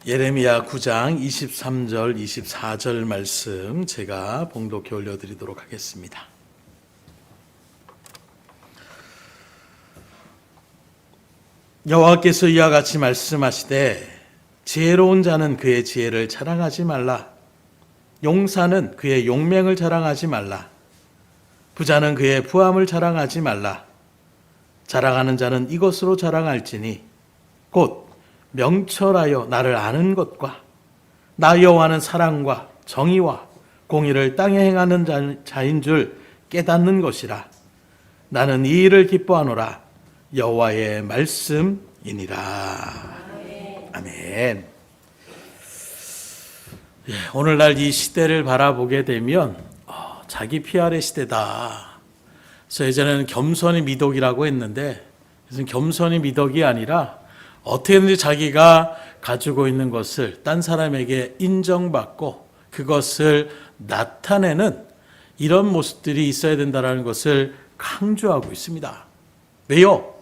예레미야 9장 23절, 24절 말씀 제가 봉독해 올려드리도록 하겠습니다. 여호와께서 이와 같이 말씀하시되 지혜로운 자는 그의 지혜를 자랑하지 말라. 용사는 그의 용맹을 자랑하지 말라. 부자는 그의 부함을 자랑하지 말라. 자랑하는 자는 이것으로 자랑할지니 곧 명철하여 나를 아는 것과 나 여호와는 사랑과 정의와 공의를 땅에 행하는 자인 줄 깨닫는 것이라. 나는 이 일을 기뻐하노라. 여호와의 말씀이니라. 아멘. 오늘날 이 시대를 바라보게 되면 자기 PR의 시대다. 그래서 예전에는 겸손이 미덕이라고 했는데 요즘 겸손이 미덕이 아니라 어떻게든지 자기가 가지고 있는 것을 딴 사람에게 인정받고 그것을 나타내는 이런 모습들이 있어야 된다는 것을 강조하고 있습니다. 왜요?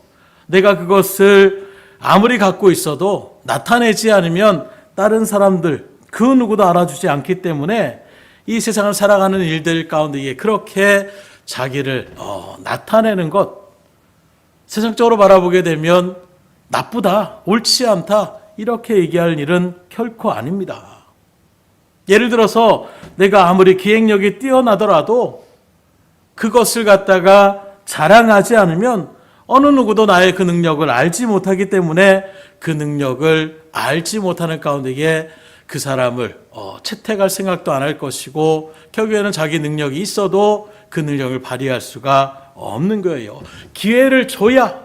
내가 그것을 아무리 갖고 있어도 나타내지 않으면 다른 사람들 그 누구도 알아주지 않기 때문에 이 세상을 살아가는 일들 가운데 그렇게 자기를 나타내는 것, 세상적으로 바라보게 되면 나쁘다, 옳지 않다 이렇게 얘기할 일은 결코 아닙니다. 예를 들어서 내가 아무리 기획력이 뛰어나더라도 그것을 갖다가 자랑하지 않으면 어느 누구도 나의 그 능력을 알지 못하기 때문에 그 능력을 알지 못하는 가운데에 그 사람을 채택할 생각도 안 할 것이고 결국에는 자기 능력이 있어도 그 능력을 발휘할 수가 없는 거예요. 기회를 줘야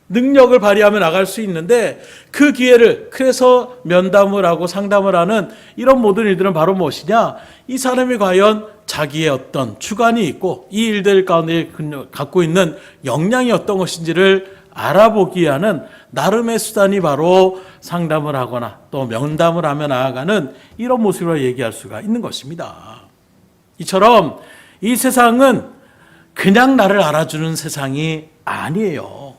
능력을 발휘하며 나갈 수 있는데 그 기회를, 그래서 면담을 하고 상담을 하는 이런 모든 일들은 바로 무엇이냐? 이 사람이 과연 자기의 어떤 주관이 있고 이 일들 가운데 갖고 있는 역량이 어떤 것인지를 알아보기 위한 나름의 수단이 바로 상담을 하거나 또 면담을 하며 나아가는 이런 모습으로 얘기할 수가 있는 것입니다. 이처럼 이 세상은 그냥 나를 알아주는 세상이 아니에요.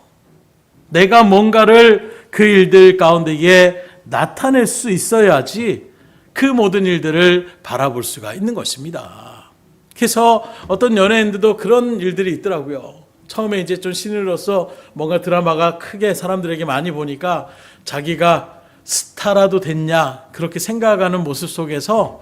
내가 뭔가를 그 일들 가운데에 나타낼 수 있어야지 그 모든 일들을 바라볼 수가 있는 것입니다. 그래서 어떤 연예인들도 그런 일들이 있더라고요. 처음에 이제 좀 신인으로서 뭔가 드라마가 크게 사람들에게 많이 보니까 자기가 스타라도 됐냐 그렇게 생각하는 모습 속에서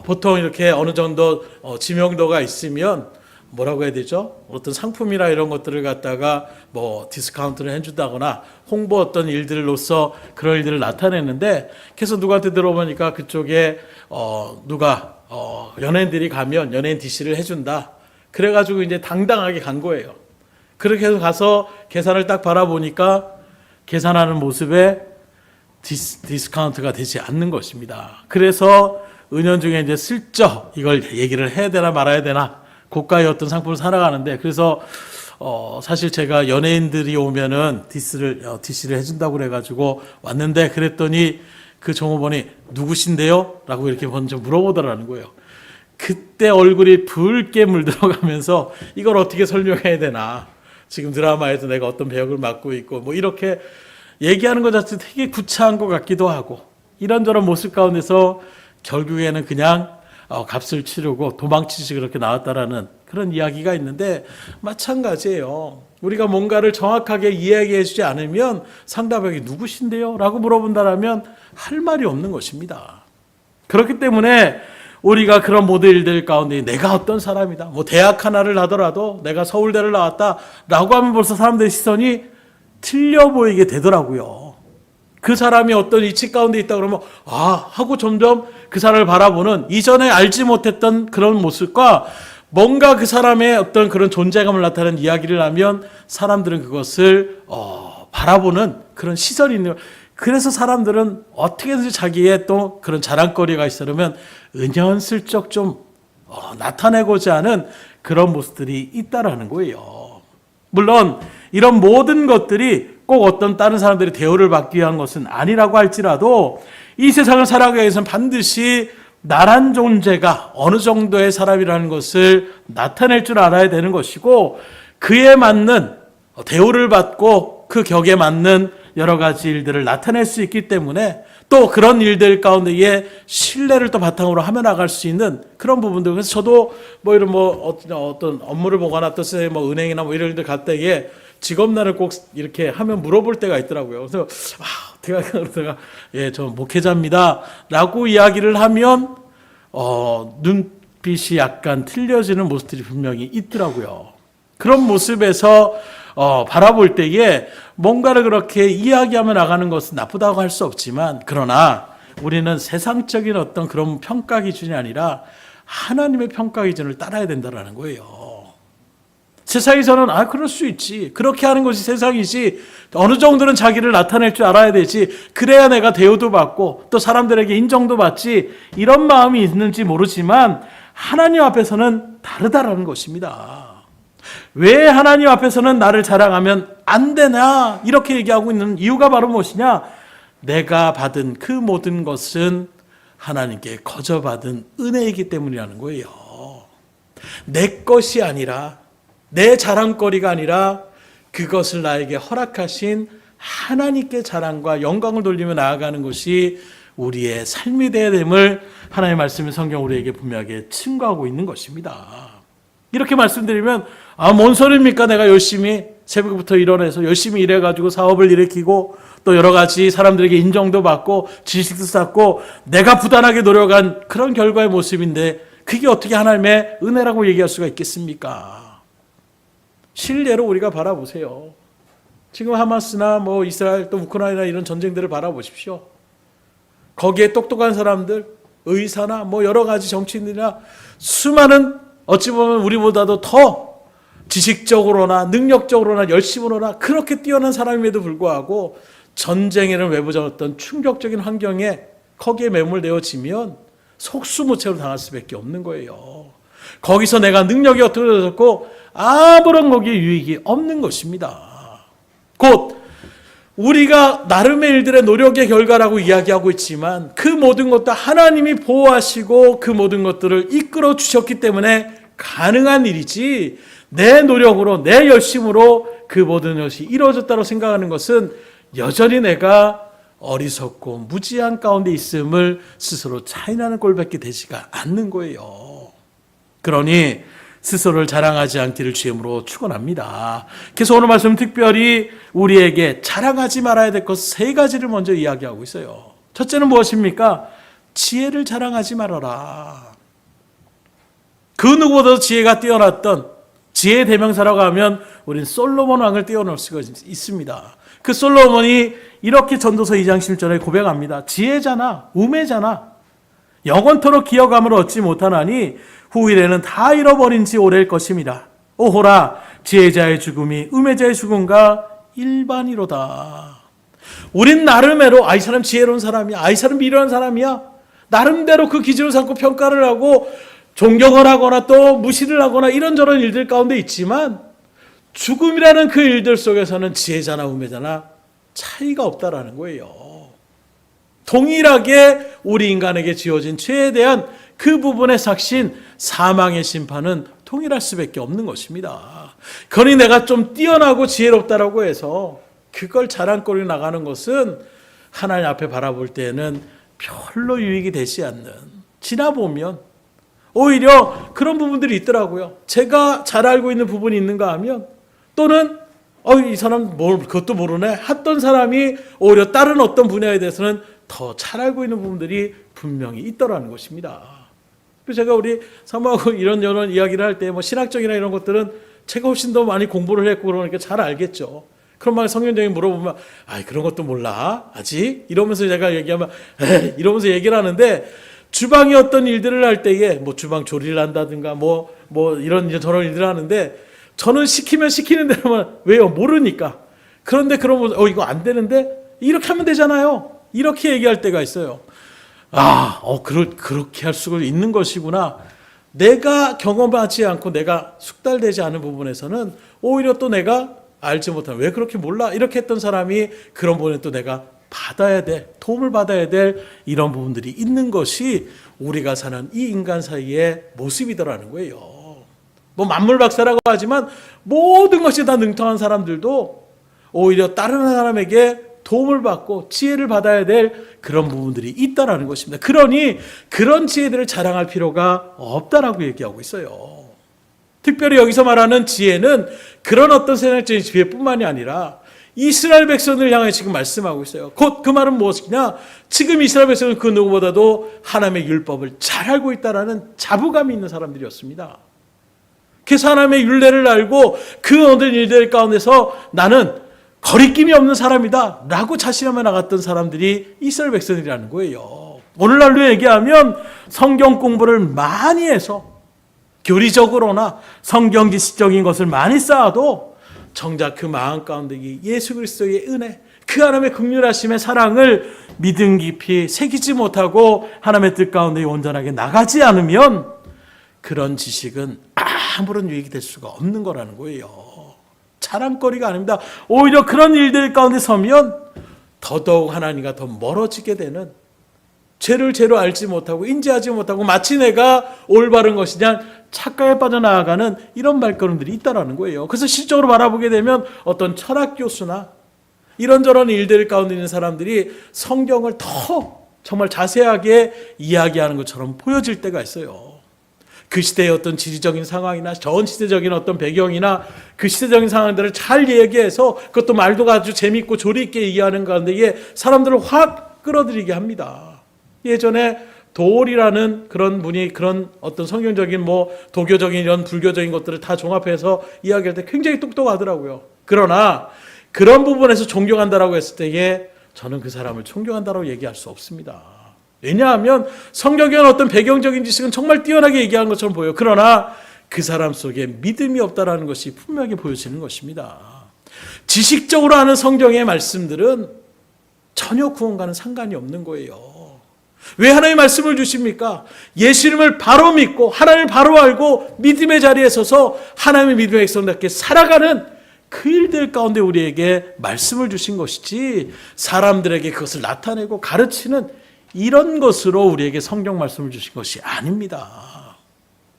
보통 이렇게 어느 정도 지명도가 있으면 뭐라고 해야 되죠? 어떤 상품이나 이런 것들을 갖다가 뭐 디스카운트를 해준다거나 홍보 어떤 일들로서 그런 일들을 나타내는데 계속 누구한테 들어보니까 그쪽에 누가 연예인들이 가면 연예인 DC를 해준다. 그래가지고 이제 당당하게 간 거예요. 그렇게 해서 가서 계산을 딱 바라보니까 계산하는 모습에 디스카운트가 되지 않는 것입니다. 그래서 은연중에 이제 슬쩍 이걸 얘기를 해야 되나 말아야 되나 고가의 어떤 상품을 살아가는데, 그래서 사실 제가 연예인들이 오면은 DC를 해준다고 그래가지고 왔는데, 그랬더니 그 종업원이 누구신데요? 라고 이렇게 먼저 물어보더라는 거예요. 그때 얼굴이 붉게 물들어가면서 이걸 어떻게 설명해야 되나, 지금 드라마에서 내가 어떤 배역을 맡고 있고 뭐 이렇게 얘기하는 것 자체 되게 구차한 것 같기도 하고, 이런저런 모습 가운데서 결국에는 그냥 값을 치르고 도망치지 그렇게 나왔다라는 그런 이야기가 있는데, 마찬가지예요. 우리가 뭔가를 정확하게 이야기해 주지 않으면 상대방이 누구신데요? 라고 물어본다라면 할 말이 없는 것입니다. 그렇기 때문에 우리가 그런 모든 일들 가운데 내가 어떤 사람이다, 뭐 대학 하나를 하더라도 내가 서울대를 나왔다라고 하면 벌써 사람들의 시선이 틀려 보이게 되더라고요. 그 사람이 어떤 이치 가운데 있다 그러면 하고 점점 그 사람을 바라보는, 이전에 알지 못했던 그런 모습과 뭔가 그 사람의 어떤 그런 존재감을 나타내는 이야기를 하면 사람들은 그것을 바라보는 그런 시선이 있는 거예요. 그래서 사람들은 어떻게든지 자기의 또 그런 자랑거리가 있으려면 은연슬쩍 좀 나타내고자 하는 그런 모습들이 있다라는 거예요. 물론 이런 모든 것들이 꼭 어떤 다른 사람들의 대우를 받기 위한 것은 아니라고 할지라도 이 세상을 살아가기 위해서는 반드시 나란 존재가 어느 정도의 사람이라는 것을 나타낼 줄 알아야 되는 것이고, 그에 맞는 대우를 받고 그 격에 맞는 여러 가지 일들을 나타낼 수 있기 때문에 또 그런 일들 가운데에 신뢰를 또 바탕으로 하며 나갈 수 있는 그런 부분들. 그래서 저도 뭐 이런 어떤 업무를 보거나 또 뭐 은행이나 뭐 이런 데 갈 때에 직업란을 꼭 이렇게 하면 물어볼 때가 있더라고요. 그래서 어떻게 할까 그러다가 저 목회자입니다라고 이야기를 하면 눈빛이 약간 틀려지는 모습들이 분명히 있더라고요. 그런 모습에서 바라볼 때에 뭔가를 그렇게 이야기하며 나가는 것은 나쁘다고 할 수 없지만, 그러나 우리는 세상적인 어떤 그런 평가 기준이 아니라 하나님의 평가 기준을 따라야 된다는 거예요. 세상에서는 그럴 수 있지, 그렇게 하는 것이 세상이지, 어느 정도는 자기를 나타낼 줄 알아야 되지, 그래야 내가 대우도 받고 또 사람들에게 인정도 받지, 이런 마음이 있는지 모르지만 하나님 앞에서는 다르다라는 것입니다. 왜 하나님 앞에서는 나를 자랑하면 안 되나 이렇게 얘기하고 있는 이유가 바로 무엇이냐? 내가 받은 그 모든 것은 하나님께 거저 받은 은혜이기 때문이라는 거예요. 내 것이 아니라, 내 자랑거리가 아니라 그것을 나에게 허락하신 하나님께 자랑과 영광을 돌리며 나아가는 것이 우리의 삶이 되어야 됨을 하나님의 말씀의 성경 우리에게 분명하게 증거하고 있는 것입니다. 이렇게 말씀드리면 뭔 소리입니까? 내가 열심히 새벽부터 일어나서 열심히 일해가지고 사업을 일으키고 또 여러 가지 사람들에게 인정도 받고 지식도 쌓고 내가 부단하게 노력한 그런 결과의 모습인데 그게 어떻게 하나님의 은혜라고 얘기할 수가 있겠습니까? 실례로 우리가 바라보세요. 지금 하마스나 뭐 이스라엘 또 우크라이나 이런 전쟁들을 바라보십시오. 거기에 똑똑한 사람들, 의사나 뭐 여러 가지 정치인들이나 수많은 어찌 보면 우리보다도 더 지식적으로나 능력적으로나 열심으로나 그렇게 뛰어난 사람임에도 불구하고 전쟁이라는 외부적 어떤 충격적인 환경에 거기에 매몰되어지면 속수무책으로 당할 수밖에 없는 거예요. 거기서 내가 능력이 어떻게 되었고 아무런 거기에 유익이 없는 것입니다. 곧 우리가 나름의 일들의 노력의 결과라고 이야기하고 있지만 그 모든 것도 하나님이 보호하시고 그 모든 것들을 이끌어 주셨기 때문에 가능한 일이지, 내 노력으로 내 열심으로 그 모든 것이 이루어졌다고 생각하는 것은 여전히 내가 어리석고 무지한 가운데 있음을 스스로 차인하는 꼴밖에 되지가 않는 거예요. 그러니 스스로를 자랑하지 않기를 주임으로 축원합니다. 그래서 오늘 말씀 특별히 우리에게 자랑하지 말아야 될 것 세 가지를 먼저 이야기하고 있어요. 첫째는 무엇입니까? 지혜를 자랑하지 말아라. 그 누구보다도 지혜가 뛰어났던 지혜의 대명사라고 하면 우리는 솔로몬 왕을 띄워놓을 수가 있습니다. 그 솔로몬이 이렇게 전도서 2장 10절에 고백합니다. 지혜잖아, 우매잖아, 영원토록 기억함을 얻지 못하나니 후일에는 다 잃어버린 지 오래일 것입니다. 오호라, 지혜자의 죽음이 우매자의 죽음과 일반이로다. 우린 나름대로 이 사람 지혜로운 사람이야, 이 사람 미련한 사람이야, 나름대로 그 기준을 삼고 평가를 하고 존경을 하거나 또 무시를 하거나 이런저런 일들 가운데 있지만 죽음이라는 그 일들 속에서는 지혜자나 우매자나 차이가 없다라는 거예요. 동일하게 우리 인간에게 지어진 죄에 대한 그 부분의 삭신, 사망의 심판은 통일할 수밖에 없는 것입니다. 그러니 내가 좀 뛰어나고 지혜롭다라고 해서 그걸 자랑거리로 나가는 것은 하나님 앞에 바라볼 때에는 별로 유익이 되지 않는, 지나보면 오히려 그런 부분들이 있더라고요. 제가 잘 알고 있는 부분이 있는가 하면, 또는 이 사람 그것도 모르네 했던 사람이 오히려 다른 어떤 분야에 대해서는 더 잘 알고 있는 부분들이 분명히 있더라는 것입니다. 그래서 제가 우리 사모하고 이런 이야기를 할 때 신학적이나 이런 것들은 제가 훨씬 더 많이 공부를 했고 그러니까 잘 알겠죠. 그런 말 성경적인 물어보면 그런 것도 몰라 아직 이러면서 제가 얘기하면 이러면서 얘기를 하는데, 주방의 어떤 일들을 할 때에 주방 조리를 한다든가 이런 저런 일들을 하는데 저는 시키면 시키는 대로만, 왜요? 모르니까. 그런데 그러면 이거 안 되는데 이렇게 하면 되잖아요. 이렇게 얘기할 때가 있어요. 그렇게 할 수가 있는 것이구나. 내가 경험하지 않고 내가 숙달되지 않은 부분에서는 오히려 또 내가 알지 못한, 왜 그렇게 몰라? 이렇게 했던 사람이 그런 부분에 또 내가 받아야 돼, 도움을 받아야 될 이런 부분들이 있는 것이 우리가 사는 이 인간 사이의 모습이더라는 거예요. 만물박사라고 하지만 모든 것이 다 능통한 사람들도 오히려 다른 사람에게 도움을 받고 지혜를 받아야 될 그런 부분들이 있다라는 것입니다. 그러니 그런 지혜들을 자랑할 필요가 없다라고 얘기하고 있어요. 특별히 여기서 말하는 지혜는 그런 어떤 세상적인 지혜뿐만이 아니라 이스라엘 백성을 향해 지금 말씀하고 있어요. 곧 그 말은 무엇이냐? 지금 이스라엘 백성은 그 누구보다도 하나님의 율법을 잘 알고 있다라는 자부감이 있는 사람들이었습니다. 그래서 하나님의 율례를 알고 그 모든 일들 가운데서 나는 거리낌이 없는 사람이다 라고 자신하며 나갔던 사람들이 이스라엘 백성이라는 거예요. 오늘날로 얘기하면 성경 공부를 많이 해서 교리적으로나 성경 지식적인 것을 많이 쌓아도 정작 그 마음 가운데 예수 그리스도의 은혜, 그 하나님의 긍휼하심의 사랑을 믿음 깊이 새기지 못하고 하나님의 뜻 가운데 온전하게 나가지 않으면 그런 지식은 아무런 유익이 될 수가 없는 거라는 거예요. 자랑거리가 아닙니다. 오히려 그런 일들 가운데 서면 더더욱 하나님과 더 멀어지게 되는, 죄를 죄로 알지 못하고 인지하지 못하고 마치 내가 올바른 것이냐 착각에 빠져나가는 이런 발걸음들이 있다라는 거예요. 그래서 실적으로 바라보게 되면 어떤 철학 교수나 이런저런 일들 가운데 있는 사람들이 성경을 더 정말 자세하게 이야기하는 것처럼 보여질 때가 있어요. 그 시대의 어떤 지리적인 상황이나 전 시대적인 어떤 배경이나 그 시대적인 상황들을 잘 얘기해서 그것도 말도 아주 재밌고 조리 있게 얘기하는 가운데에 사람들을 확 끌어들이게 합니다. 예전에 도올이라는 그런 분이 그런 어떤 성경적인 도교적인 이런 불교적인 것들을 다 종합해서 이야기할 때 굉장히 똑똑하더라고요. 그러나 그런 부분에서 존경한다라고 했을 때에 저는 그 사람을 존경한다라고 얘기할 수 없습니다. 왜냐하면 성경의 어떤 배경적인 지식은 정말 뛰어나게 얘기한 것처럼 보여요. 그러나 그 사람 속에 믿음이 없다라는 것이 분명하게 보여지는 것입니다. 지식적으로 하는 성경의 말씀들은 전혀 구원과는 상관이 없는 거예요. 왜 하나님의 말씀을 주십니까? 예수님을 바로 믿고 하나님을 바로 알고 믿음의 자리에 서서 하나님의 믿음의 백성답게 살아가는 그 일들 가운데 우리에게 말씀을 주신 것이지 사람들에게 그것을 나타내고 가르치는 이런 것으로 우리에게 성경 말씀을 주신 것이 아닙니다.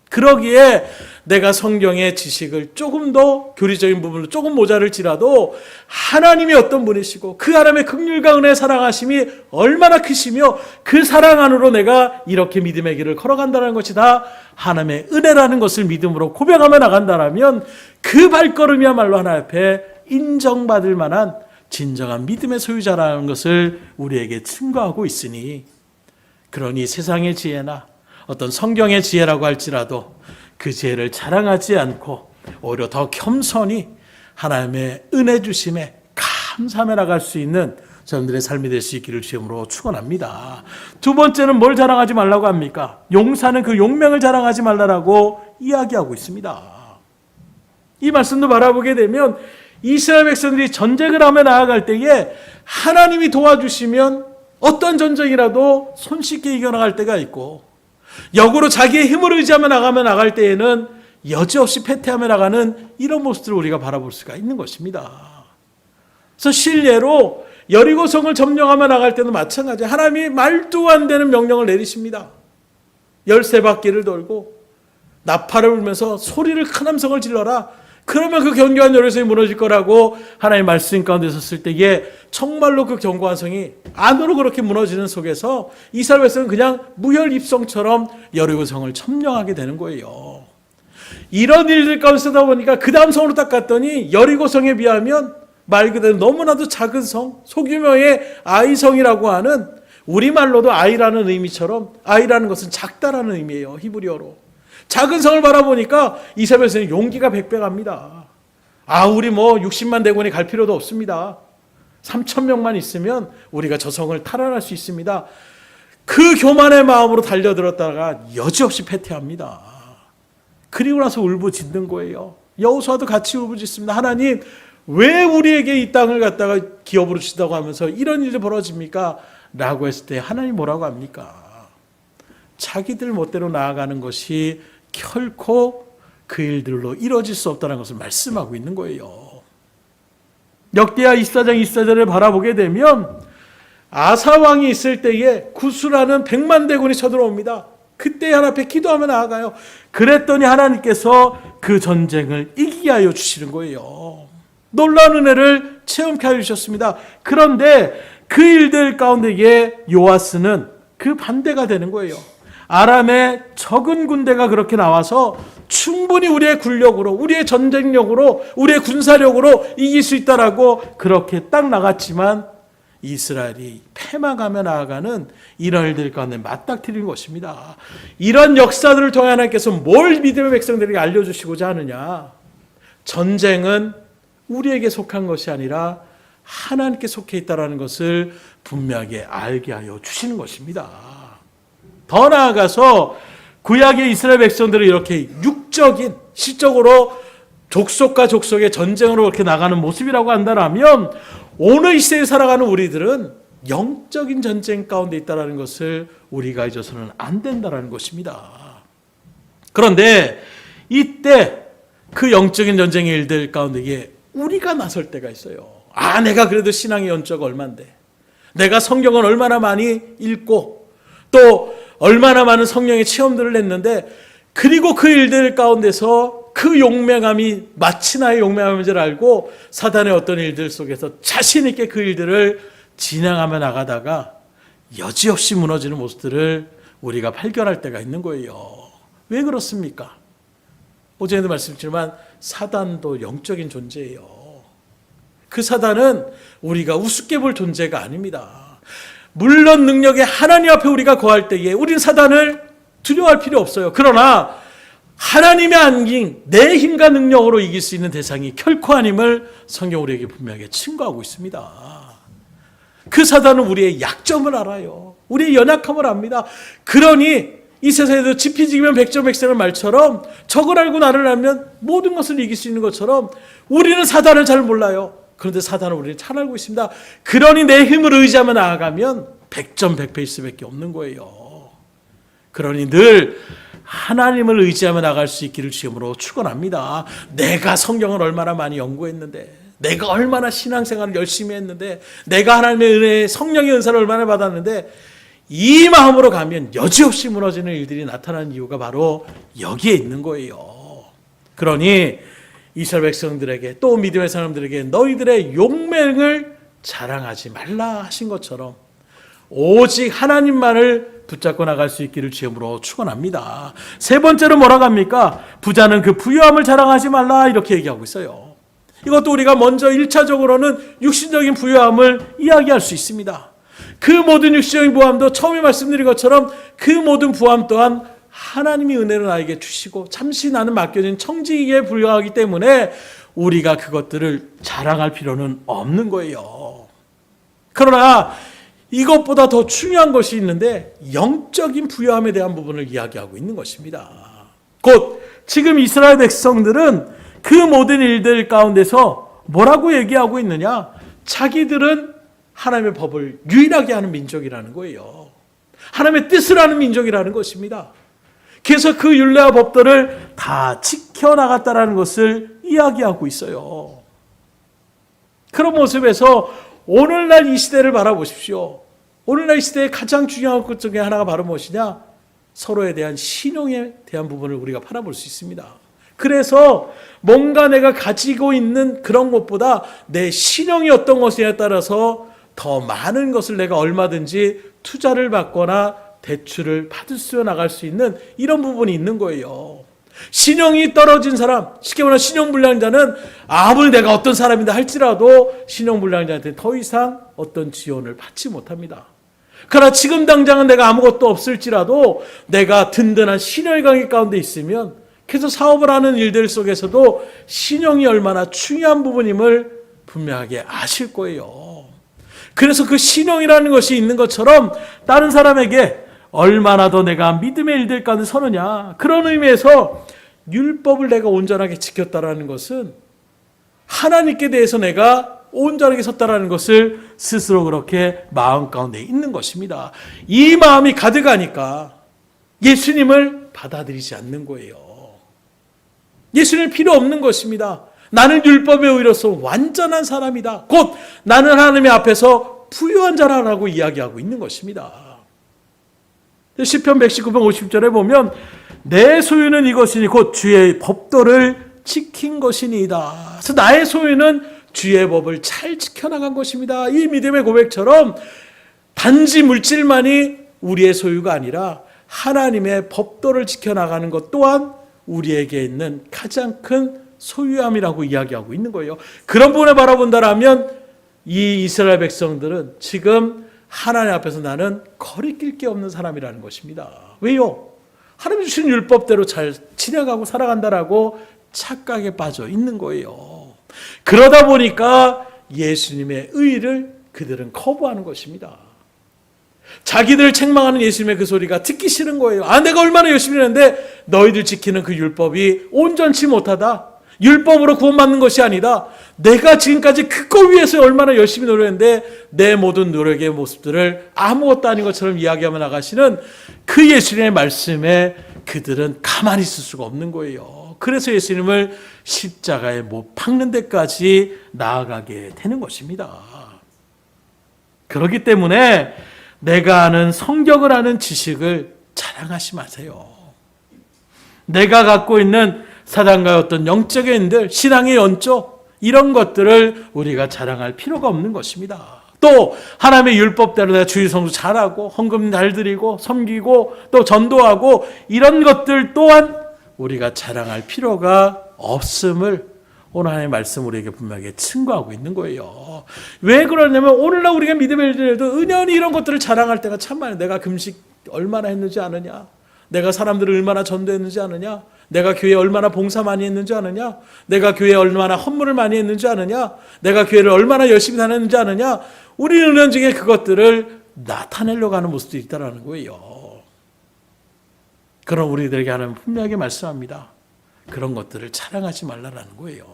그러기에 내가 성경의 지식을 조금 더 교리적인 부분으로 조금 모자랄지라도 하나님이 어떤 분이시고 그 하나님의 긍휼과 은혜의 사랑하심이 얼마나 크시며 그 사랑 안으로 내가 이렇게 믿음의 길을 걸어간다는 것이 다 하나님의 은혜라는 것을 믿음으로 고백하며 나간다면 그 발걸음이야말로 하나님 앞에 인정받을 만한 진정한 믿음의 소유자라는 것을 우리에게 증거하고 있으니, 그러니 세상의 지혜나 어떤 성경의 지혜라고 할지라도 그 지혜를 자랑하지 않고 오히려 더 겸손히 하나님의 은혜 주심에 감사하며 나갈 수 있는 저들의 삶이 될 수 있기를 주님으로 축원합니다. 두 번째는 뭘 자랑하지 말라고 합니까? 용사는 그 용명을 자랑하지 말라라고 이야기하고 있습니다. 이 말씀도 바라보게 되면 이스라엘 백성들이 전쟁을 하며 나아갈 때에 하나님이 도와주시면 어떤 전쟁이라도 손쉽게 이겨나갈 때가 있고, 역으로 자기의 힘을 의지하며 나갈 때에는 여지없이 패퇴하며 나가는 이런 모습들을 우리가 바라볼 수가 있는 것입니다. 그래서 실례로 여리고성을 점령하며 나갈 때도 마찬가지예요. 하나님이 말도 안 되는 명령을 내리십니다. 13바퀴를 돌고 나팔을 불면서 소리를 큰 함성을 질러라. 그러면 그 견고한 여리고성이 무너질 거라고 하나님의 말씀 가운데 섰을 때에 정말로 그 견고한 성이 안으로 그렇게 무너지는 속에서 이스라엘 백성은 그냥 무혈입성처럼 여리고성을 점령하게 되는 거예요. 이런 일들 가운데 쓰다 보니까 그 다음 성으로 딱 갔더니 여리고성에 비하면 말 그대로 너무나도 작은 성, 소규모의 아이성이라고 하는, 우리말로도 아이라는 의미처럼 아이라는 것은 작다라는 의미예요. 히브리어로. 작은 성을 바라보니까 이스라엘 백성은 용기가 백배갑니다. 우리 60만 대군이 갈 필요도 없습니다. 3,000명만 있으면 우리가 저 성을 탈환할 수 있습니다. 그 교만의 마음으로 달려들었다가 여지없이 패퇴합니다. 그리고 나서 울부짖는 거예요. 여호수아도 같이 울부짖습니다. 하나님, 왜 우리에게 이 땅을 갖다가 기업으로 주시다고 하면서 이런 일이 벌어집니까? 라고 했을 때 하나님 뭐라고 합니까? 자기들 멋대로 나아가는 것이 결코 그 일들로 이루어질 수 없다는 것을 말씀하고 있는 거예요. 역대하 24장 24절을 바라보게 되면 아사 왕이 있을 때에 구스라는 100만 대군이 쳐들어옵니다. 그때 하나님 앞에 기도하며 나아가요. 그랬더니 하나님께서 그 전쟁을 이기게 하여 주시는 거예요. 놀라운 은혜를 체험케 하여 주셨습니다. 그런데 그 일들 가운데에 요아스는 그 반대가 되는 거예요. 아람의 적은 군대가 그렇게 나와서 충분히 우리의 군력으로, 우리의 전쟁력으로, 우리의 군사력으로 이길 수 있다라고 그렇게 딱 나갔지만 이스라엘이 패망하며 나아가는 이런 일들 가운데 맞닥뜨린 것입니다. 이런 역사들을 통해 하나님께서 뭘 믿음의 백성들에게 알려주시고자 하느냐? 전쟁은 우리에게 속한 것이 아니라 하나님께 속해 있다는 것을 분명하게 알게 하여 주시는 것입니다. 더 나아가서 구약의 이스라엘 백성들을 이렇게 육적인, 실적으로 족속과 족속의 전쟁으로 그렇게 나가는 모습이라고 한다면 오늘 이 시대에 살아가는 우리들은 영적인 전쟁 가운데 있다는 것을 우리가 잊어서는 안 된다는 것입니다. 그런데 이때 그 영적인 전쟁의 일들 가운데에 우리가 나설 때가 있어요. 내가 그래도 신앙의 연조가 얼만데, 내가 성경을 얼마나 많이 읽고 또 얼마나 많은 성령의 체험들을 했는데, 그리고 그 일들 가운데서 그 용맹함이 마치 나의 용맹함인 줄 알고 사단의 어떤 일들 속에서 자신 있게 그 일들을 진행하며 나가다가 여지없이 무너지는 모습들을 우리가 발견할 때가 있는 거예요. 왜 그렇습니까? 어제도 말씀드렸지만 사단도 영적인 존재예요. 그 사단은 우리가 우습게 볼 존재가 아닙니다. 물론 능력의 하나님 앞에 우리가 거할 때에 우리는 사단을 두려워할 필요 없어요. 그러나 하나님의 안긴 내 힘과 능력으로 이길 수 있는 대상이 결코 아님을 성경 우리에게 분명하게 증거하고 있습니다. 그 사단은 우리의 약점을 알아요. 우리의 연약함을 압니다. 그러니 이 세상에도 지피지기면 백전백승의 말처럼 적을 알고 나를 알면 모든 것을 이길 수 있는 것처럼 우리는 사단을 잘 몰라요. 그런데 사단은 우리를 잘 알고 있습니다. 그러니 내 힘을 의지하며 나아가면 백전백패일 수밖에 없는 거예요. 그러니 늘 하나님을 의지하며 나갈 수 있기를 주님으로 축원합니다. 내가 성경을 얼마나 많이 연구했는데, 내가 얼마나 신앙생활을 열심히 했는데, 내가 하나님의 은혜, 성령의 은사를 얼마나 받았는데, 이 마음으로 가면 여지없이 무너지는 일들이 나타나는 이유가 바로 여기에 있는 거예요. 그러니 이스라엘 백성들에게 또 믿음의 사람들에게 너희들의 용맹을 자랑하지 말라 하신 것처럼 오직 하나님만을 붙잡고 나갈 수 있기를 주님으로 축원합니다. 세 번째로 뭐라고 합니까? 부자는 그 부유함을 자랑하지 말라 이렇게 얘기하고 있어요. 이것도 우리가 먼저 1차적으로는 육신적인 부유함을 이야기할 수 있습니다. 그 모든 육신적인 부함도 처음에 말씀드린 것처럼 그 모든 부함 또한 하나님이 은혜를 나에게 주시고 잠시 나는 맡겨진 청지기에 불과하기 때문에 우리가 그것들을 자랑할 필요는 없는 거예요. 그러나 이것보다 더 중요한 것이 있는데 영적인 부유함에 대한 부분을 이야기하고 있는 것입니다. 곧 지금 이스라엘 백성들은 그 모든 일들 가운데서 뭐라고 얘기하고 있느냐? 자기들은 하나님의 법을 유일하게 하는 민족이라는 거예요. 하나님의 뜻을 하는 민족이라는 것입니다. 그래서 그 율례와 법들을 다 지켜나갔다라는 것을 이야기하고 있어요. 그런 모습에서 오늘날 이 시대를 바라보십시오. 오늘날 이 시대의 가장 중요한 것 중에 하나가 바로 무엇이냐? 서로에 대한 신용에 대한 부분을 우리가 바라볼 수 있습니다. 그래서 뭔가 내가 가지고 있는 그런 것보다 내 신용이 어떤 것이냐에 따라서 더 많은 것을 내가 얼마든지 투자를 받거나 대출을 받을 수 나갈 수 있는 이런 부분이 있는 거예요. 신용이 떨어진 사람, 쉽게 말하면 신용불량자는 아무리 내가 어떤 사람이다 할지라도 신용불량자한테 더 이상 어떤 지원을 받지 못합니다. 그러나 지금 당장은 내가 아무것도 없을지라도 내가 든든한 신용의 관계 가운데 있으면 그래서 사업을 하는 일들 속에서도 신용이 얼마나 중요한 부분임을 분명하게 아실 거예요. 그래서 그 신용이라는 것이 있는 것처럼 다른 사람에게 얼마나 더 내가 믿음의 일들 가운데 서느냐. 그런 의미에서 율법을 내가 온전하게 지켰다라는 것은 하나님께 대해서 내가 온전하게 섰다라는 것을 스스로 그렇게 마음 가운데 있는 것입니다. 이 마음이 가득하니까 예수님을 받아들이지 않는 거예요. 예수님 필요 없는 것입니다. 나는 율법에 의로서 완전한 사람이다. 곧 나는 하나님의 앞에서 부유한 자라고 이야기하고 있는 것입니다. 시편 119편 50절에 보면 내 소유는 이것이니 곧 주의 법도를 지킨 것이니이다. 그래서 나의 소유는 주의 법을 잘 지켜나간 것입니다. 이 믿음의 고백처럼 단지 물질만이 우리의 소유가 아니라 하나님의 법도를 지켜나가는 것 또한 우리에게 있는 가장 큰 소유함이라고 이야기하고 있는 거예요. 그런 부분을 바라본다라면 이 이스라엘 백성들은 지금 하나님 앞에서 나는 거리낄 게 없는 사람이라는 것입니다. 왜요? 하나님 주신 율법대로 잘 지내가고 살아간다라고 착각에 빠져 있는 거예요. 그러다 보니까 예수님의 의를 그들은 거부하는 것입니다. 자기들 책망하는 예수님의 그 소리가 듣기 싫은 거예요. 내가 얼마나 열심히 했는데 너희들 지키는 그 율법이 온전치 못하다. 율법으로 구원받는 것이 아니다. 내가 지금까지 그거 위해서 얼마나 열심히 노력했는데 내 모든 노력의 모습들을 아무것도 아닌 것처럼 이야기하며 나가시는 그 예수님의 말씀에 그들은 가만히 있을 수가 없는 거예요. 그래서 예수님을 십자가에 못 박는 데까지 나아가게 되는 것입니다. 그렇기 때문에 내가 아는 성경을 아는 지식을 자랑하지 마세요. 내가 갖고 있는 사단과의 어떤 영적인 일들, 신앙의 연조 이런 것들을 우리가 자랑할 필요가 없는 것입니다. 또 하나님의 율법대로 내가 주일 성수 잘하고 헌금 잘 드리고 섬기고 또 전도하고 이런 것들 또한 우리가 자랑할 필요가 없음을 오늘 하나님의 말씀 우리에게 분명하게 증거하고 있는 거예요. 왜 그러냐면 오늘날 우리가 믿음의 일들에도 은연히 이런 것들을 자랑할 때가 참 많아요. 내가 금식 얼마나 했는지 아느냐, 내가 사람들을 얼마나 전도했는지 아느냐, 내가 교회에 얼마나 봉사 많이 했는지 아느냐, 내가 교회에 얼마나 헌물을 많이 했는지 아느냐, 내가 교회를 얼마나 열심히 다녔는지 아느냐. 우리는 은연중에 그것들을 나타내려고 하는 모습도 있다는 거예요. 그럼 우리들에게 하나님은 분명하게 말씀합니다. 그런 것들을 자랑하지 말라라는 거예요.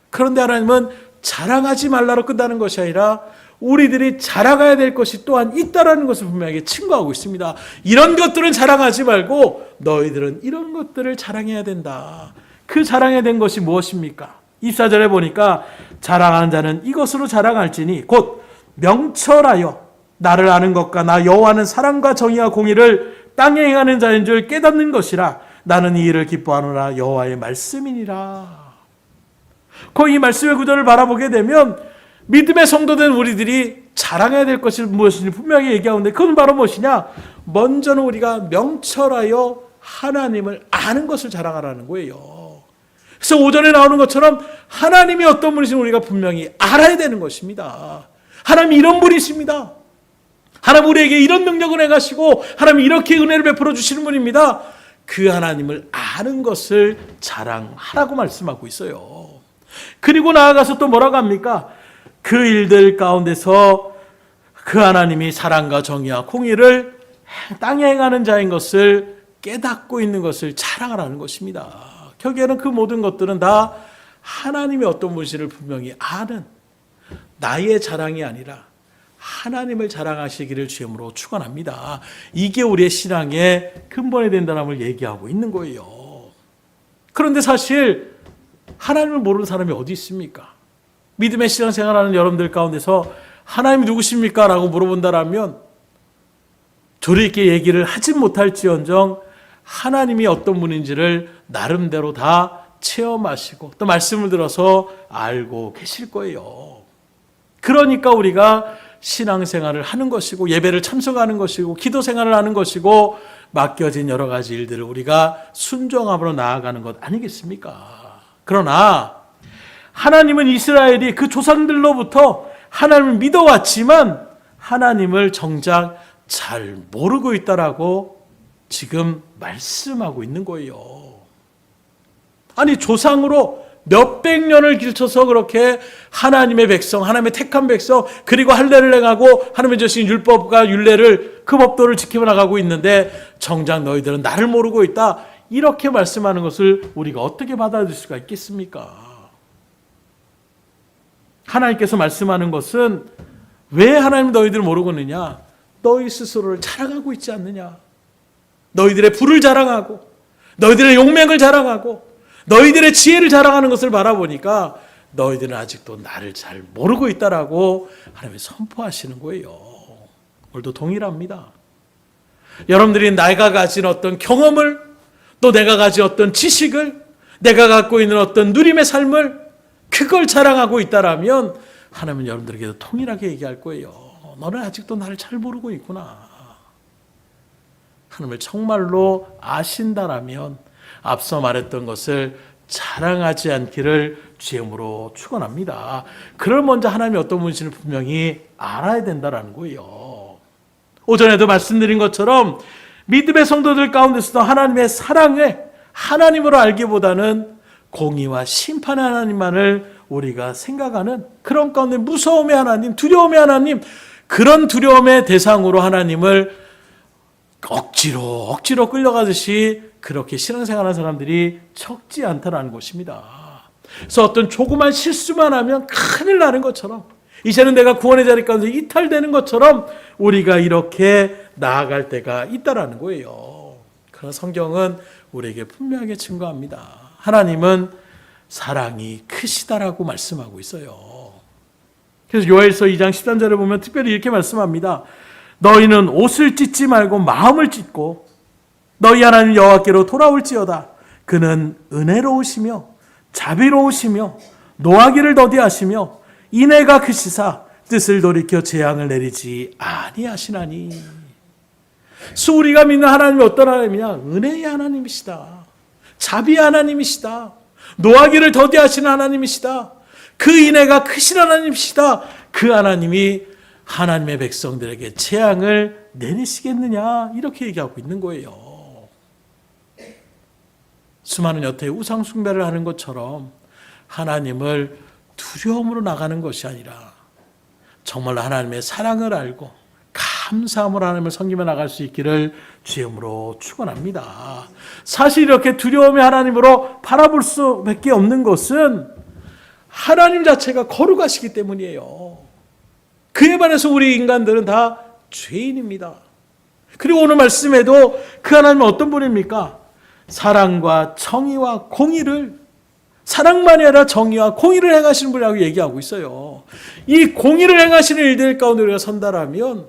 그런데 하나님은 자랑하지 말라로 끝나는 것이 아니라 우리들이 자랑해야 될 것이 또한 있다라는 것을 분명하게 증거하고 있습니다. 이런 것들은 자랑하지 말고 너희들은 이런 것들을 자랑해야 된다. 그 자랑해야 된 것이 무엇입니까? 24절에 보니까 자랑하는 자는 이것으로 자랑할지니 곧 명철하여 나를 아는 것과 나 여호와는 사랑과 정의와 공의를 땅에 행하는 자인 줄 깨닫는 것이라. 나는 이 일을 기뻐하노라. 여호와의 말씀이니라. 이 말씀의 구절을 바라보게 되면 믿음의 성도된 우리들이 자랑해야 될 것이 무엇인지 분명히 얘기하는데 그건 바로 무엇이냐? 먼저는 우리가 명철하여 하나님을 아는 것을 자랑하라는 거예요. 그래서 오전에 나오는 것처럼 하나님이 어떤 분이신지 우리가 분명히 알아야 되는 것입니다. 하나님이 이런 분이십니다. 하나님 우리에게 이런 능력을 행하시고 하나님이 이렇게 은혜를 베풀어 주시는 분입니다. 그 하나님을 아는 것을 자랑하라고 말씀하고 있어요. 그리고 나아가서 또 뭐라고 합니까? 그 일들 가운데서 그 하나님이 사랑과 정의와 공의를 땅에 행하는 자인 것을 깨닫고 있는 것을 자랑하라는 것입니다. 결국에는 그 모든 것들은 다 하나님의 어떤 분신을 분명히 아는 나의 자랑이 아니라 하나님을 자랑하시기를 주님으로 축원합니다. 이게 우리의 신앙의 근본이 된다는 걸 얘기하고 있는 거예요. 그런데 사실 하나님을 모르는 사람이 어디 있습니까? 믿음의 신앙생활하는 여러분들 가운데서 하나님이 누구십니까? 라고 물어본다라면 조리 있게 얘기를 하진 못할지언정 하나님이 어떤 분인지를 나름대로 다 체험하시고 또 말씀을 들어서 알고 계실 거예요. 그러니까 우리가 신앙생활을 하는 것이고 예배를 참석하는 것이고 기도생활을 하는 것이고 맡겨진 여러 가지 일들을 우리가 순종함으로 나아가는 것 아니겠습니까? 그러나 하나님은 이스라엘이 그 조상들로부터 하나님을 믿어왔지만 하나님을 정작 잘 모르고 있다라고 지금 말씀하고 있는 거예요. 아니 조상으로 몇백 년을 길쳐서 그렇게 하나님의 백성, 하나님의 택한 백성, 그리고 할례를 행하고 하나님의 주신 율법과 율례를 그 법도를 지켜 나가고 있는데 정작 너희들은 나를 모르고 있다. 이렇게 말씀하는 것을 우리가 어떻게 받아들일 수가 있겠습니까? 하나님께서 말씀하는 것은 왜 하나님 너희들을 모르고 있느냐? 너희 스스로를 자랑하고 있지 않느냐? 너희들의 부를 자랑하고 너희들의 용맹을 자랑하고 너희들의 지혜를 자랑하는 것을 바라보니까 너희들은 아직도 나를 잘 모르고 있다라고 하나님이 선포하시는 거예요. 오늘도 동일합니다. 여러분들이 내가 가진 어떤 경험을 또 내가 가진 어떤 지식을 내가 갖고 있는 어떤 누림의 삶을 그걸 자랑하고 있다라면 하나님은 여러분들에게도 통일하게 얘기할 거예요. 너는 아직도 나를 잘 모르고 있구나. 하나님을 정말로 아신다라면 앞서 말했던 것을 자랑하지 않기를 주임으로 축원합니다. 그걸 먼저 하나님이 어떤 분이신지 분명히 알아야 된다라는 거예요. 오전에도 말씀드린 것처럼 믿음의 성도들 가운데서도 하나님의 사랑을 하나님으로 알기보다는 공의와 심판의 하나님만을 우리가 생각하는 그런 가운데 무서움의 하나님, 두려움의 하나님, 그런 두려움의 대상으로 하나님을 억지로 끌려가듯이 그렇게 신앙생활하는 사람들이 적지 않다라는 것입니다. 그래서 어떤 조그만 실수만 하면 큰일 나는 것처럼, 이제는 내가 구원의 자리 가운데 이탈되는 것처럼 우리가 이렇게 나아갈 때가 있다라는 거예요. 그러나 성경은 우리에게 분명하게 증거합니다. 하나님은 사랑이 크시다라고 말씀하고 있어요. 그래서 요엘서 2장 13절에 보면 특별히 이렇게 말씀합니다. 너희는 옷을 찢지 말고 마음을 찢고 너희 하나님 여호와께로 돌아올지어다. 그는 은혜로우시며 자비로우시며 노하기를 더디하시며 인애가 크시사 뜻을 돌이켜 재앙을 내리지 아니하시나니. 그래서 우리가 믿는 하나님이 어떤 하나님이냐? 은혜의 하나님이시다. 자비의 하나님이시다. 노하기를 더디하시는 하나님이시다. 그 인애가 크신 하나님이시다. 그 하나님이 하나님의 백성들에게 재앙을 내리시겠느냐? 이렇게 얘기하고 있는 거예요. 수많은 여태 우상 숭배를 하는 것처럼 하나님을 두려움으로 나가는 것이 아니라 정말로 하나님의 사랑을 알고 감사함으로 하나님을 섬기며 나갈 수 있기를 주임으로 축원합니다. 사실 이렇게 두려움의 하나님으로 바라볼 수밖에 없는 것은 하나님 자체가 거룩하시기 때문이에요. 그에 반해서 우리 인간들은 다 죄인입니다. 그리고 오늘 말씀에도 그 하나님은 어떤 분입니까? 사랑과 정의와 공의를, 사랑만이 아니라 정의와 공의를 행하시는 분이라고 얘기하고 있어요. 이 공의를 행하시는 일들 가운데 우리가 선다라면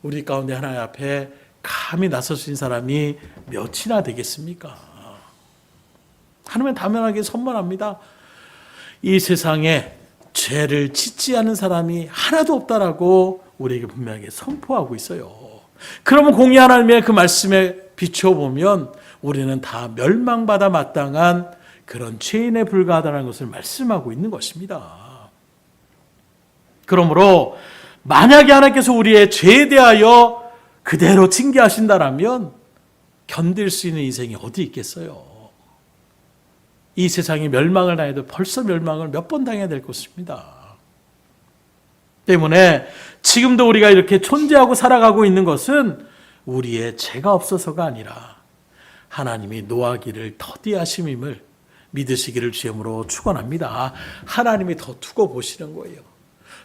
우리 가운데 하나님 앞에 감히 나설 수 있는 사람이 몇이나 되겠습니까? 하나님은 당연하게 선언합니다. 이 세상에 죄를 짓지 않은 사람이 하나도 없다라고 우리에게 분명하게 선포하고 있어요. 그러면 공의 하나님의 그 말씀에 비춰보면 우리는 다 멸망받아 마땅한 그런 죄인에 불과하다는 것을 말씀하고 있는 것입니다. 그러므로 만약에 하나님께서 우리의 죄에 대하여 그대로 징계하신다라면 견딜 수 있는 인생이 어디 있겠어요? 이 세상이 멸망을 당해도 벌써 멸망을 몇 번 당해야 될 것입니다. 때문에 지금도 우리가 이렇게 존재하고 살아가고 있는 것은 우리의 죄가 없어서가 아니라 하나님이 노하기를 더디하심임을 믿으시기를 주임으로 축원합니다. 하나님이 더 두고 보시는 거예요.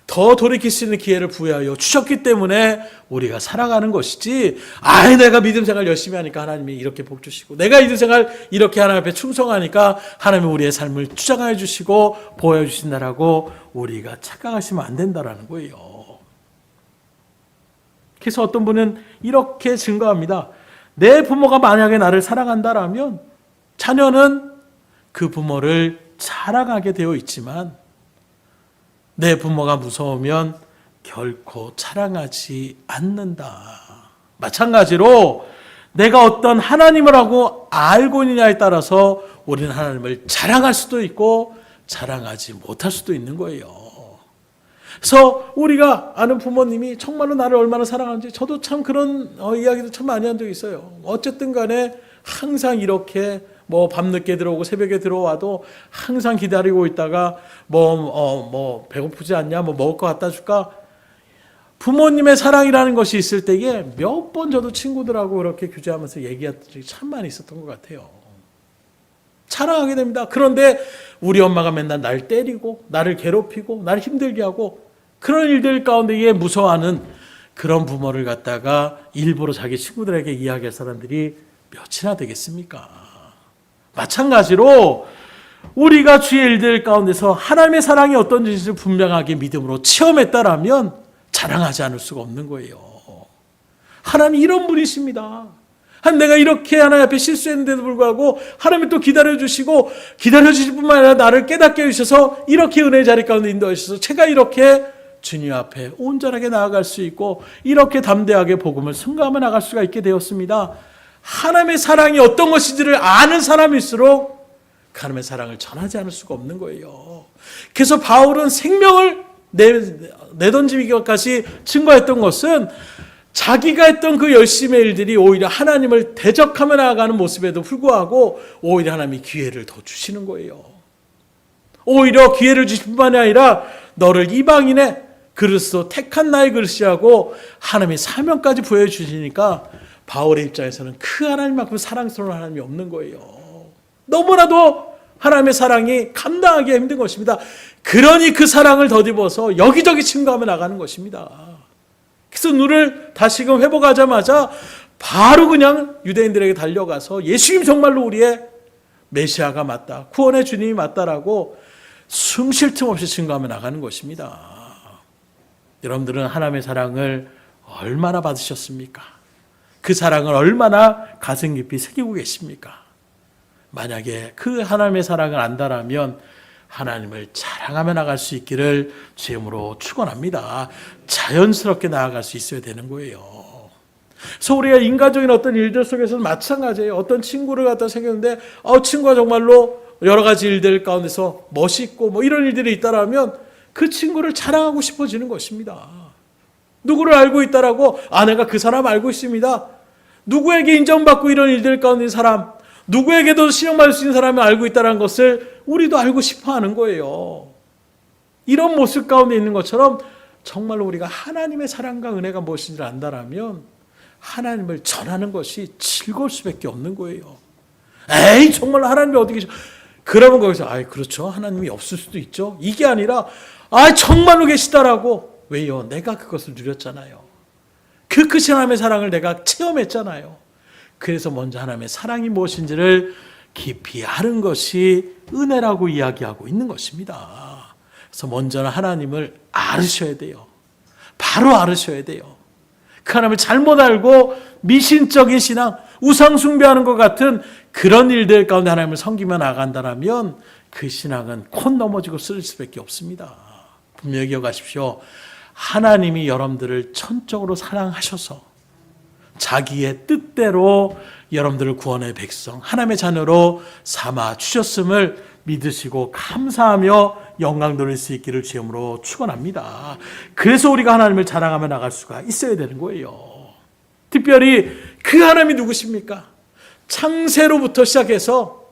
더 돌이킬 수 있는 기회를 부여하여 주셨기 때문에 우리가 살아가는 것이지, 내가 믿음 생활 열심히 하니까 하나님이 이렇게 복 주시고, 내가 믿음 생활 이렇게 하나님 앞에 충성하니까 하나님이 우리의 삶을 주장해 주시고 보여주신다라고 우리가 착각하시면 안 된다라는 거예요. 그래서 어떤 분은 이렇게 증거합니다. 내 부모가 만약에 나를 사랑한다라면 자녀는 그 부모를 자랑하게 되어 있지만 내 부모가 무서우면 결코 자랑하지 않는다. 마찬가지로 내가 어떤 하나님을 하고 알고 있느냐에 따라서 우리는 하나님을 자랑할 수도 있고 자랑하지 못할 수도 있는 거예요. 그래서 우리가 아는 부모님이 정말로 나를 얼마나 사랑하는지, 저도 참 그런 이야기도 참 많이 한 적이 있어요. 어쨌든 간에 항상 이렇게 밤늦게 들어오고 새벽에 들어와도 항상 기다리고 있다가 배고프지 않냐, 먹을 거 갖다 줄까. 부모님의 사랑이라는 것이 있을 때에 몇 번 저도 친구들하고 그렇게 교제하면서 얘기했던 적이 참 많이 있었던 것 같아요. 자랑하게 됩니다. 그런데 우리 엄마가 맨날 날 때리고 나를 괴롭히고 나를 힘들게 하고 그런 일들 가운데에 무서워하는 그런 부모를 갖다가 일부러 자기 친구들에게 이야기할 사람들이 몇이나 되겠습니까? 마찬가지로 우리가 주의 일들 가운데서 하나님의 사랑이 어떤 짓을 분명하게 믿음으로 체험했다라면 자랑하지 않을 수가 없는 거예요. 하나님 이런 분이십니다. 내가 이렇게 하나님 앞에 실수했는데도 불구하고 하나님이 또 기다려주시고 기다려주실 뿐만 아니라 나를 깨닫게 해주셔서 이렇게 은혜의 자리 가운데 인도하셔서 제가 이렇게 주님 앞에 온전하게 나아갈 수 있고 이렇게 담대하게 복음을 승거하며 나갈 수가 있게 되었습니다. 하나님의 사랑이 어떤 것인지를 아는 사람일수록 하나님의 사랑을 전하지 않을 수가 없는 거예요. 그래서 바울은 생명을 내던지기까지 증거했던 것은 자기가 했던 그 열심의 일들이 오히려 하나님을 대적하며 나아가는 모습에도 불구하고 오히려 하나님이 기회를 더 주시는 거예요. 오히려 기회를 주실 뿐만이 아니라 너를 이방인의 그릇으로 택한 나의 그릇이라고 하나님의 사명까지 부여주시니까 바울의 입장에서는 그 하나님만큼 사랑스러운 하나님이 없는 거예요. 너무나도 하나님의 사랑이 감당하기 힘든 것입니다. 그러니 그 사랑을 덧입어서 여기저기 증거하며 나가는 것입니다. 그래서 눈을 다시금 회복하자마자 바로 그냥 유대인들에게 달려가서 예수님 정말로 우리의 메시아가 맞다, 구원의 주님이 맞다라고 숨 쉴 틈 없이 증거하며 나가는 것입니다. 여러분들은 하나님의 사랑을 얼마나 받으셨습니까? 그 사랑을 얼마나 가슴 깊이 새기고 계십니까? 만약에 그 하나님의 사랑을 안다라면 하나님을 자랑하며 나갈 수 있기를 주님으로 축원합니다. 자연스럽게 나아갈 수 있어야 되는 거예요. 그래서 우리가 인간적인 어떤 일들 속에서는 마찬가지예요. 어떤 친구를 갖다 생겼는데 친구가 정말로 여러 가지 일들 가운데서 멋있고 이런 일들이 있다라면 그 친구를 자랑하고 싶어지는 것입니다. 누구를 알고 있다라고 내가 그 사람 알고 있습니다. 누구에게 인정받고 이런 일들 가운데 있는 사람, 누구에게도 신용받을 수 있는 사람이 알고 있다는 것을 우리도 알고 싶어하는 거예요. 이런 모습 가운데 있는 것처럼 정말로 우리가 하나님의 사랑과 은혜가 무엇인지를 안다라면 하나님을 전하는 것이 즐거울 수밖에 없는 거예요. 에이 정말로 하나님이 어디 계셔? 그러면 거기서 그렇죠, 하나님이 없을 수도 있죠. 이게 아니라 정말로 계시다라고. 왜요? 내가 그것을 누렸잖아요. 그 크신 하나님의 사랑을 내가 체험했잖아요. 그래서 먼저 하나님의 사랑이 무엇인지를 깊이 아는 것이 은혜라고 이야기하고 있는 것입니다. 그래서 먼저는 하나님을 알으셔야 돼요. 바로 알으셔야 돼요. 그 하나님을 잘못 알고 미신적인 신앙, 우상 숭배하는 것 같은 그런 일들 가운데 하나님을 섬기며 나간다면 그 신앙은 곧 넘어지고 쓰러질 수밖에 없습니다. 분명히 기억하십시오. 하나님이 여러분들을 천적으로 사랑하셔서 자기의 뜻대로 여러분들을 구원의 백성, 하나님의 자녀로 삼아 주셨음을 믿으시고 감사하며 영광 돌릴 수 있기를 주님으로 축원합니다. 그래서 우리가 하나님을 자랑하며 나갈 수가 있어야 되는 거예요. 특별히 그 하나님이 누구십니까? 창세로부터 시작해서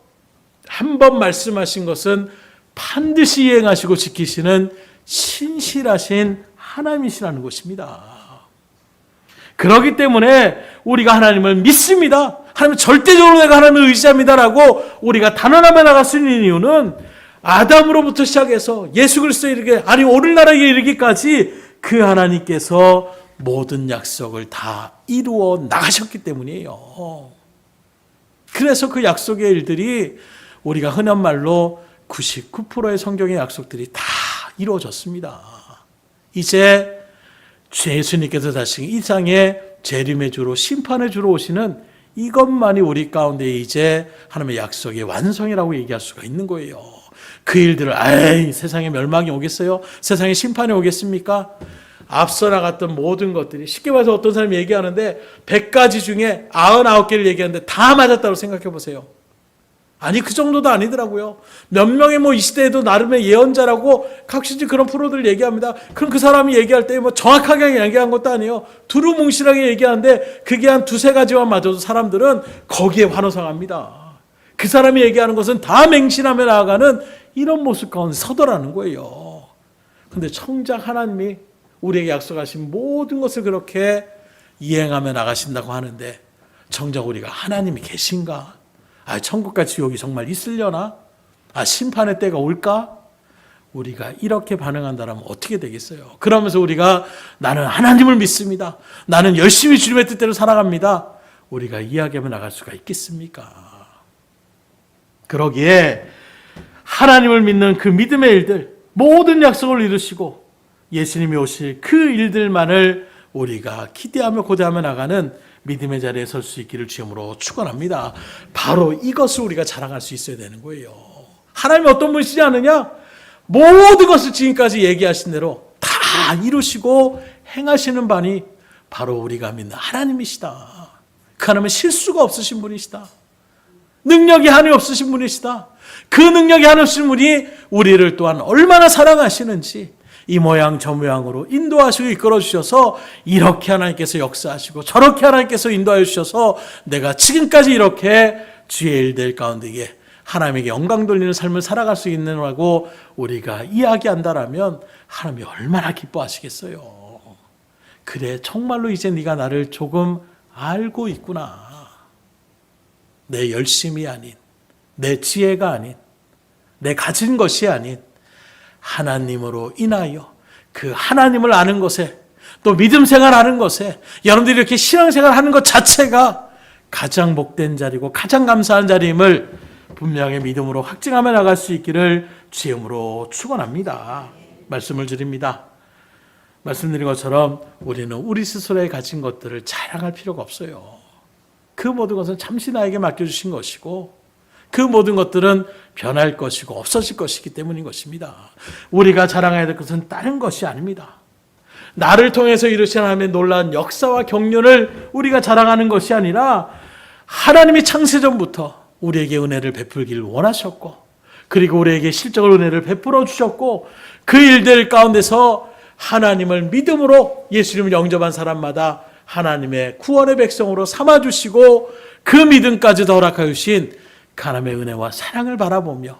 한 번 말씀하신 것은 반드시 이행하시고 지키시는 신실하신 하나님이시라는 것입니다. 그렇기 때문에 우리가 하나님을 믿습니다. 하나님 절대적으로 내가 하나님을 의지합니다라고 우리가 단언하며 나갈 수 있는 이유는 아담으로부터 시작해서 예수 그리스도에 이르게 오늘날에 이르기까지 그 하나님께서 모든 약속을 다 이루어 나가셨기 때문이에요. 그래서 그 약속의 일들이 우리가 흔한 말로 99%의 성경의 약속들이 다 이루어졌습니다. 이제 예수님께서 다시 이 땅에 재림의 주로 심판의 주로 오시는 이것만이 우리 가운데 이제 하나님의 약속의 완성이라고 얘기할 수가 있는 거예요. 그 일들을 세상에 멸망이 오겠어요? 세상에 심판이 오겠습니까? 앞서 나갔던 모든 것들이 쉽게 말해서 어떤 사람이 얘기하는데 100가지 중에 99개를 얘기하는데 다 맞았다고 생각해 보세요. 그 정도도 아니더라고요. 몇 명의 이 시대에도 나름의 예언자라고 각시지 그런 프로들 얘기합니다. 그럼 그 사람이 얘기할 때 정확하게 얘기한 것도 아니에요. 두루뭉실하게 얘기하는데 그게 한 두세 가지만 맞아도 사람들은 거기에 환호상합니다. 그 사람이 얘기하는 것은 다 맹신하며 나아가는 이런 모습 가운데 서더라는 거예요. 그런데 정작 하나님이 우리에게 약속하신 모든 것을 그렇게 이행하며 나가신다고 하는데 정작 우리가 하나님이 계신가? 천국과 지옥이 정말 있으려나? 심판의 때가 올까? 우리가 이렇게 반응한다면 어떻게 되겠어요? 그러면서 우리가 나는 하나님을 믿습니다. 나는 열심히 주님의 뜻대로 살아갑니다. 우리가 이야기하며 나갈 수가 있겠습니까? 그러기에 하나님을 믿는 그 믿음의 일들, 모든 약속을 이루시고 예수님이 오실 그 일들만을 우리가 기대하며 고대하며 나가는 믿음의 자리에 설 수 있기를 주님으로 축원합니다. 바로 이것을 우리가 자랑할 수 있어야 되는 거예요. 하나님이 어떤 분이시지 않느냐? 모든 것을 지금까지 얘기하신 대로 다 이루시고 행하시는 분이 바로 우리가 믿는 하나님이시다. 그 하나님은 실수가 없으신 분이시다. 능력이 한이 없으신 분이시다. 그 능력이 한이 없으신 분이 우리를 또한 얼마나 사랑하시는지 이 모양 저 모양으로 인도하시고 이끌어 주셔서 이렇게 하나님께서 역사하시고 저렇게 하나님께서 인도하여 주셔서 내가 지금까지 이렇게 주의 일들 가운데에 하나님에게 영광 돌리는 삶을 살아갈 수 있느라고 우리가 이야기한다라면 하나님이 얼마나 기뻐하시겠어요. 그래, 정말로 이제 네가 나를 조금 알고 있구나. 내 열심이 아닌, 내 지혜가 아닌, 내 가진 것이 아닌 하나님으로 인하여 그 하나님을 아는 것에, 또 믿음 생활하는 것에, 여러분들이 이렇게 신앙생활 하는 것 자체가 가장 복된 자리고 가장 감사한 자리임을 분명히 믿음으로 확증하며 나갈 수 있기를 주님으로 축원합니다. 말씀을 드립니다. 말씀드린 것처럼 우리는 우리 스스로에 가진 것들을 자랑할 필요가 없어요. 그 모든 것은 잠시 나에게 맡겨주신 것이고 그 모든 것들은 변할 것이고 없어질 것이기 때문인 것입니다. 우리가 자랑해야 될 것은 다른 것이 아닙니다. 나를 통해서 이루신 하나님의 놀라운 역사와 경륜을 우리가 자랑하는 것이 아니라 하나님이 창세전부터 우리에게 은혜를 베풀기를 원하셨고 그리고 우리에게 실적으로 은혜를 베풀어 주셨고 그 일들 가운데서 하나님을 믿음으로 예수님을 영접한 사람마다 하나님의 구원의 백성으로 삼아주시고 그 믿음까지 허락하여 주신 하나님의 은혜와 사랑을 바라보며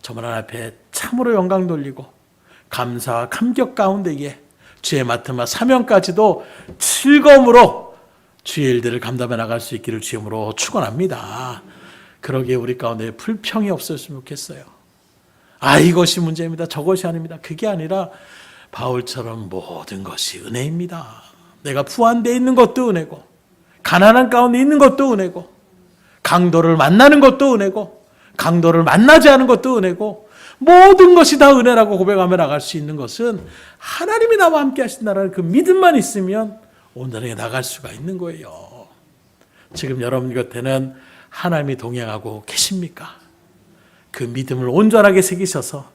정말 하나님 앞에 참으로 영광 돌리고 감사와 감격 가운데에 주의 맡음과 사명까지도 즐거움으로 주의 일들을 감당해 나갈 수 있기를 주님으로 축원합니다. 그러기에 우리 가운데 불평이 없었으면 좋겠어요. 이것이 문제입니다. 저것이 아닙니다. 그게 아니라 바울처럼 모든 것이 은혜입니다. 내가 부한되어 있는 것도 은혜고 가난한 가운데 있는 것도 은혜고 강도를 만나는 것도 은혜고 강도를 만나지 않은 것도 은혜고 모든 것이 다 은혜라고 고백하며 나갈 수 있는 것은 하나님이 나와 함께 하신다는 그 믿음만 있으면 온전하게 나갈 수가 있는 거예요. 지금 여러분 곁에는 하나님이 동행하고 계십니까? 그 믿음을 온전하게 새기셔서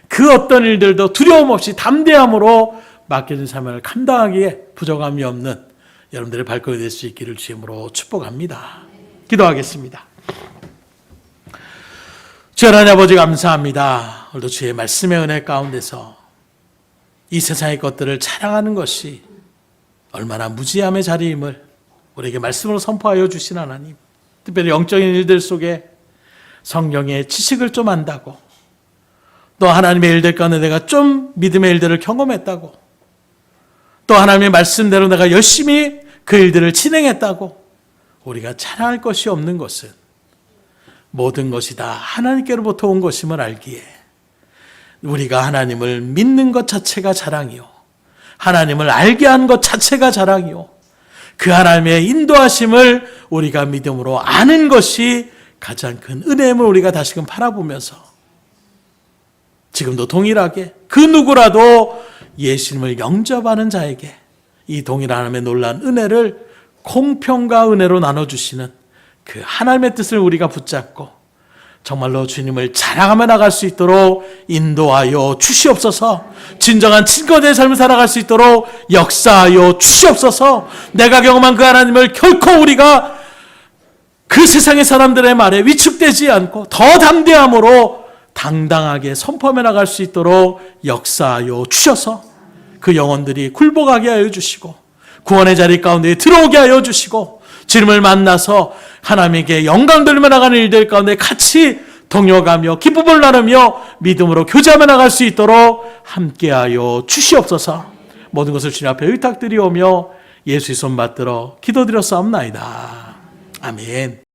그 어떤 일들도 두려움 없이 담대함으로 맡겨진 사명을 감당하기에 부족함이 없는 여러분들의 발걸음이 될 수 있기를 주님으로 축복합니다. 기도하겠습니다. 주 하나님 아버지 감사합니다. 오늘도 주의 말씀의 은혜 가운데서 이 세상의 것들을 자랑하는 것이 얼마나 무지함의 자리임을 우리에게 말씀으로 선포하여 주신 하나님, 특별히 영적인 일들 속에 성경의 지식을 좀 안다고 또 하나님의 일들 가운데 내가 좀 믿음의 일들을 경험했다고 또 하나님의 말씀대로 내가 열심히 그 일들을 진행했다고 우리가 자랑할 것이 없는 것은 모든 것이 다 하나님께로부터 온 것임을 알기에 우리가 하나님을 믿는 것 자체가 자랑이요 하나님을 알게 한 것 자체가 자랑이요 그 하나님의 인도하심을 우리가 믿음으로 아는 것이 가장 큰 은혜임을 우리가 다시금 바라보면서 지금도 동일하게 그 누구라도 예수님을 영접하는 자에게 이 동일한 하나님의 놀라운 은혜를 공평과 은혜로 나눠주시는 그 하나님의 뜻을 우리가 붙잡고 정말로 주님을 자랑하며 나갈 수 있도록 인도하여 주시옵소서. 진정한 친거된 삶을 살아갈 수 있도록 역사하여 주시옵소서. 내가 경험한 그 하나님을 결코 우리가 그 세상의 사람들의 말에 위축되지 않고 더 담대함으로 당당하게 선포하며 나갈 수 있도록 역사하여 주셔서 그 영혼들이 굴복하게 하여 주시고 구원의 자리 가운데 들어오게 하여 주시고 주님을 만나서 하나님에게 영광 돌리며 나가는 일들 가운데 같이 동역하며 기쁨을 나누며 믿음으로 교제하며 나갈 수 있도록 함께하여 주시옵소서. 모든 것을 주님 앞에 의탁드리오며 예수의 손 받들어 기도드렸사옵나이다. 아멘.